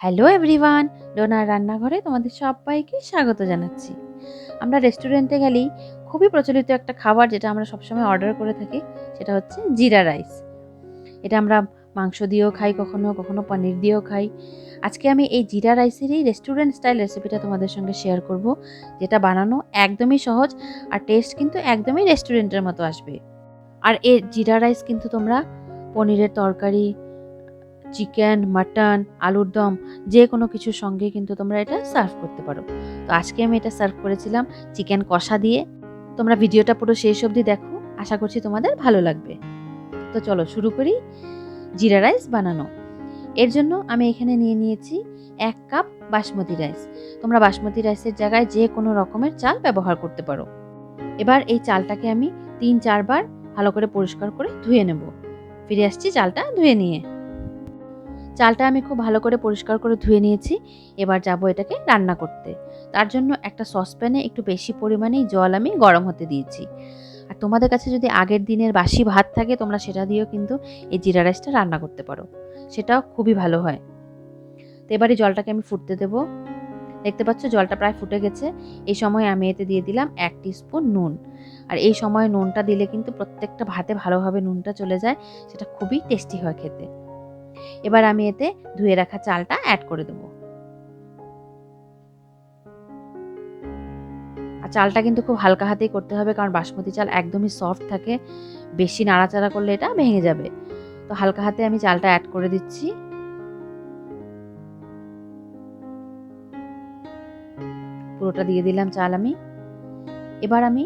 Hello everyone, donor রান্নাঘরে তোমাদের সবাইকে স্বাগত জানাচ্ছি। আমরা রেস্টুরেন্টে গেলেই খুবই প্রচলিত একটা খাবার যেটা আমরা সবসময় অর্ডার করে থাকি, সেটা হচ্ছে জিরা রাইস। এটা আমরা মাংস দিয়েও খাই, কখনো কখনো পনির দিয়েও খাই। আজকে আমি এই জিরা রাইসেরই রেস্টুরেন্ট স্টাইল রেসিপিটা তোমাদের সঙ্গে শেয়ার করব, যেটা বানানো একদমই সহজ আর টেস্ট কিন্তু একদমই রেস্টুরেন্টের মতো আসবে। আর এই জিরা রাইস কিন্তু তোমরা পনিরের তরকারি, চিকেন, মাটন, আলুর দম যে কোনো কিছুর সঙ্গে কিন্তু তোমরা এটা সার্ভ করতে পারো। তো আজকে আমি এটা সার্ভ করেছিলাম চিকেন কষা দিয়ে। তোমরা ভিডিওটা পুরো শেষ অবধি দেখো, আশা করছি তোমাদের ভালো লাগবে। তো চলো শুরু করি জিরা রাইস বানানো। এর জন্য আমি এখানে নিয়ে নিয়েছি 1 কাপ বাসমতি রাইস। তোমরা বাসমতি রাইসের জায়গায় যে কোনো রকমের চাল ব্যবহার করতে পারো। এবার এই চালটাকে আমি 3-4 বার ভালো করে পরিষ্কার করে ধুয়ে নেব। ফিরে আসছি চালটা ধুয়ে নিয়ে। চালটা আমি খুব ভালো করে পরিষ্কার করে ধুয়ে নিয়েছি। এবার যাব এটাকে রান্না করতে। তার জন্য একটা সসপ্যানে একটু বেশি পরিমাণেই জল আমি গরম হতে দিয়েছি। আর তোমাদের কাছে যদি আগের দিনের বাসি ভাত থাকে, তোমরা সেটা দিয়েও কিন্তু এই জিরা রাইসটা রান্না করতে পারো, সেটাও খুবই ভালো হয়। তো এবারে জলটাকে আমি ফুটতে দেব। দেখতে পাচ্ছ জলটা প্রায় ফুটে গেছে। এই সময় আমি এতে দিয়ে দিলাম 1 টিস্পুন নুন। আর এই সময় নুনটা দিলে কিন্তু প্রত্যেকটা ভাতে ভালোভাবে নুনটা চলে যায়, সেটা খুবই টেস্টি হয় খেতে। এবার আমি এতে ধুয়ে রাখা চালটা অ্যাড করে দেবো। আর চালটা কিন্তু খুব হালকা হাতেই করতে হবে, কারণ বাসমতি চাল একদমই সফট থাকে, বেশি নাড়াচাড়া করলে এটা ভেঙে যাবে। তো হালকা হাতে আমি চালটা অ্যাড করে দিচ্ছি। পুরোটা দিয়ে দিলাম চাল আমি। এবার আমি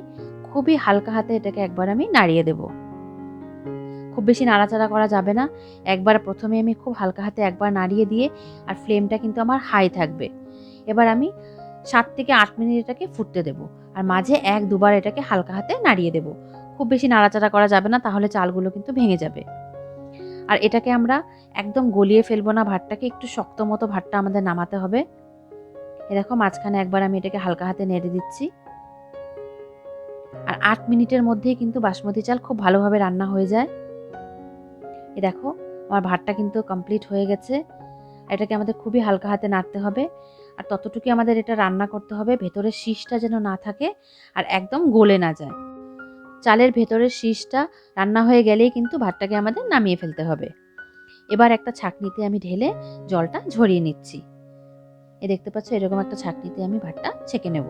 খুবই হালকা হাতে এটাকে একবার আমি নাড়িয়ে দেব। খুব বেশি নাড়াচাড়া করা যাবে না। একবার প্রথমে আমি খুব হালকা হাতে একবার নাড়িয়ে দিয়ে, আর ফ্লেমটা কিন্তু আমার হাই থাকবে। এবার আমি 7 থেকে 8 মিনিট এটাকে ফুটতে দেব। আর মাঝে 1-2 বার এটাকে হালকা হাতে নাড়িয়ে দেব। খুব বেশি নাড়াচাড়া করা যাবে না, তাহলে চালগুলো কিন্তু ভেঙে যাবে। আর এটাকে আমরা একদম গলিয়ে ফেলবো না, ভাতটাকে একটু শক্ত মতো ভাতটা আমাদের নামাতে হবে। এ দেখো মাঝখানে একবার আমি এটাকে হালকা হাতে নেড়ে দিচ্ছি। আর 8 মিনিটের মধ্যেই কিন্তু বাসমতি চাল খুব ভালোভাবে রান্না হয়ে যায়। এ দেখো আমার ভাতটা কিন্তু কমপ্লিট হয়ে গেছে। এটাকে আমাদের খুবই হালকা হাতে নাড়তে হবে। আর ততটুকুই আমাদের এটা রান্না করতে হবে, ভেতরের শীষটা যেন না থাকে আর একদম গলে না যায়। চালের ভেতরের শীষটা রান্না হয়ে গেলেই কিন্তু ভাতটাকে আমাদের নামিয়ে ফেলতে হবে। এবার একটা ছাঁকনিতে আমি ঢেলে জলটা ঝরিয়ে নিচ্ছি। এ দেখতে পাচ্ছ এরকম একটা ছাঁকনিতে আমি ভাতটা ছেঁকে নেব।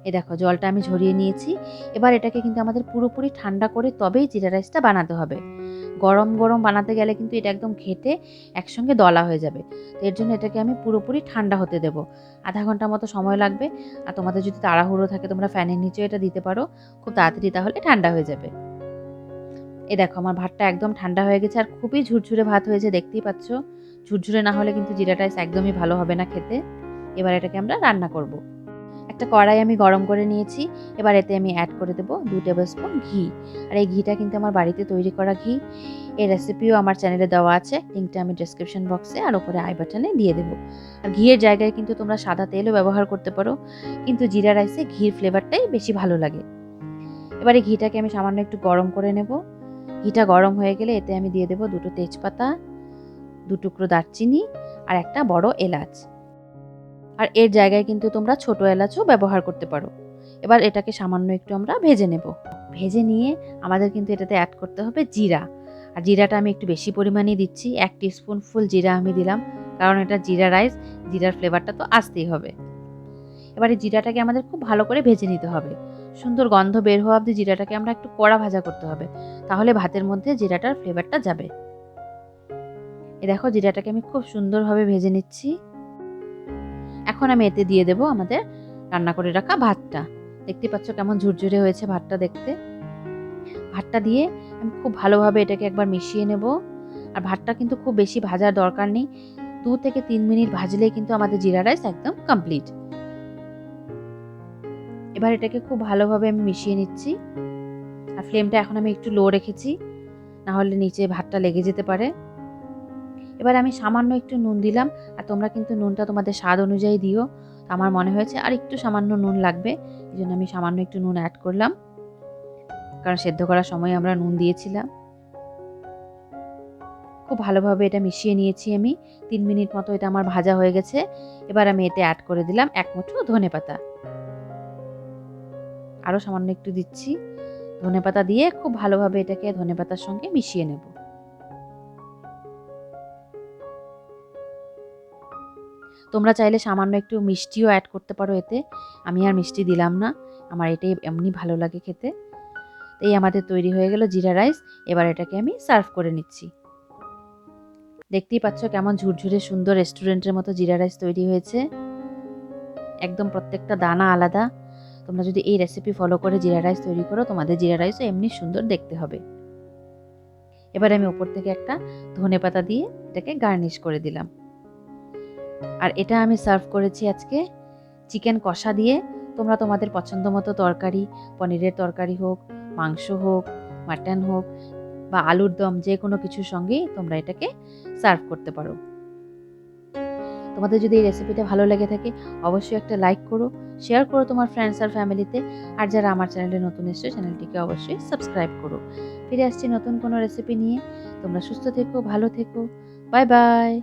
এ দেখো জলটা আমি ঝরিয়ে নিয়েছি। এবার এটাকে কিন্তু আমাদের পুরোপুরি ঠান্ডা করে তবেই জিরা রাইসটা বানাতে হবে। গরম গরম বানাতে গেলে কিন্তু এটা একদম ঘেটে একসঙ্গে দলা হয়ে যাবে। তো এর জন্য এটাকে আমি পুরোপুরি ঠান্ডা হতে দেব। আধা ঘন্টা মতো সময় লাগবে। আর তোমাদের যদি তাড়াহুড়ো থাকে, তোমরা ফ্যানের নিচেও এটা দিতে পারো, খুব তাড়াতাড়ি তাহলে ঠান্ডা হয়ে যাবে। এই দেখো আমার ভাতটা একদম ঠান্ডা হয়ে গেছে, আর খুবই ঝুরঝুরে ভাত হয়েছে, দেখতেই পাচ্ছ। ঝুরঝুরে না হলে কিন্তু জিরা রাইস একদমই ভালো হবে না খেতে। এবার এটাকে আমরা রান্না করব। একটা কড়াই আমি গরম করে নিয়েছি। এবার এতে আমি অ্যাড করে দেবো 2 টেবিল স্পুন ঘি। আর এই ঘিটা কিন্তু আমার বাড়িতে তৈরি করা ঘি। এই রেসিপিও আমার চ্যানেলে দেওয়া আছে, লিঙ্কটা আমি ডেসক্রিপশন বক্সে আর ওপরে আই বাটনে দিয়ে দেবো। আর ঘিয়ের জায়গায় কিন্তু তোমরা সাদা তেলও ব্যবহার করতে পারো, কিন্তু জিরা রাইসে ঘির ফ্লেভারটাই বেশি ভালো লাগে। এবারে ঘিটাকে আমি সামান্য একটু গরম করে নেব। ঘিটা গরম হয়ে গেলে এতে আমি দিয়ে দেবো 2টো তেজপাতা, 2 টুকরো দারচিনি আর একটা বড় এলাচ। আর এর জায়গায় কিন্তু তোমরা ছোট এলাচও ব্যবহার করতে পারো। এবার এটাকে সামান্য একটু আমরা ভেজে নেব। ভেজে নিয়ে আমাদের কিন্তু এটাতে অ্যাড করতে হবে জিরা। আর জিরাটা আমি একটু বেশি পরিমাণেই দিচ্ছি, 1 টিস্পুন ফুল জিরা আমি দিলাম, কারণ এটা জিরা রাইস, জিরার ফ্লেভারটা তো আসতেই হবে। এবারে জিরাটাকে আমাদের খুব ভালো করে ভেজে নিতে হবে। সুন্দর গন্ধ বের হওয়া অবধি জিরাটাকে আমরা একটু কড়া ভাজা করতে হবে, তাহলে ভাতের মধ্যে জিরাটার ফ্লেভারটা যাবে। এই দেখো জিরাটাকে আমি খুব সুন্দরভাবে ভেজে নিচ্ছি। এখন আমি এতে দিয়ে দেব আমাদের রান্না করে রাখা ভাতটা। দেখতে পাচ্ছ কেমন ঝুরঝুরে হয়েছে ভাতটা দেখতে। ভাতটা দিয়ে আমি খুব ভালোভাবে এটাকে একবার মিশিয়ে নেব। আর ভাতটা কিন্তু খুব বেশি ভাজার দরকার নেই, 2 থেকে 3 মিনিট ভাজলেই কিন্তু আমাদের জিরা রাইস একদম কমপ্লিট। এবার এটাকে খুব ভালোভাবে আমি মিশিয়ে নিচ্ছি। আর ফ্লেমটা এখন আমি একটু লো রেখেছি, না হলে নিচে ভাতটা লেগে যেতে পারে। এবার আমি সামান্য একটু নুন দিলাম। আর তোমরা কিন্তু নুনটা তোমাদের স্বাদ অনুযায়ী দিও। আমার মনে হয়েছে আর একটু সামান্য নুন লাগবে, এই জন্য আমি সামান্য একটু নুন অ্যাড করলাম, কারণ সেদ্ধ করার সময় আমরা নুন দিয়েছিলাম। খুব ভালোভাবে এটা মিশিয়ে নিয়েছি আমি। 3 মিনিট মতো এটা আমার ভাজা হয়ে গেছে। এবার আমি এতে অ্যাড করে দিলাম 1 মুঠো ধনেপাতা। আরও সামান্য একটু দিচ্ছি। ধনেপাতা দিয়ে খুব ভালোভাবে এটাকে ধনেপাতার সঙ্গে মিশিয়ে নেব। তোমরা চাইলে সামান্য একটু মিষ্টিও অ্যাড করতে পারো এতে। আমি আর মিষ্টি দিলাম না, আমার এটাই এমনি ভালো লাগে খেতে। এই আমাদের তৈরি হয়ে গেল জিরা রাইস। এবার এটাকে আমি সার্ভ করে নিচ্ছি। দেখতেই পাচ্ছ কেমন ঝুরঝুরে সুন্দর রেস্টুরেন্টের মতো জিরা রাইস তৈরি হয়েছে। একদম প্রত্যেকটা দানা আলাদা। তোমরা যদি এই রেসিপি ফলো করে জিরা রাইস তৈরি করো, তোমাদের জিরা রাইসও এমনি সুন্দর দেখতে হবে। এবার আমি উপর থেকে একটা ধনেপাতা দিয়ে এটাকে গার্নিশ করে দিলাম। আর এটা আমি সার্ভ করেছি আজকে চিকেন কষা দিয়ে। তোমরা তোমাদের পছন্দ মতো তরকারি, পনিরের তরকারি হোক, মাংস হোক, মাটন হোক বা আলুর দম, যে কোনো কিছুর সঙ্গেই তোমরা এটাকে সার্ভ করতে পারো। তোমাদের যদি এই রেসিপিটা ভালো লেগে থাকে অবশ্যই একটা লাইক করো, শেয়ার করো তোমার ফ্রেন্ডস আর ফ্যামিলিতে। আর যারা আমার চ্যানেলে নতুন এসছো চ্যানেলটিকে অবশ্যই সাবস্ক্রাইব করো। ফিরে আসছি নতুন কোনো রেসিপি নিয়ে। তোমরা সুস্থ থেকো, ভালো থেকো। Bye bye.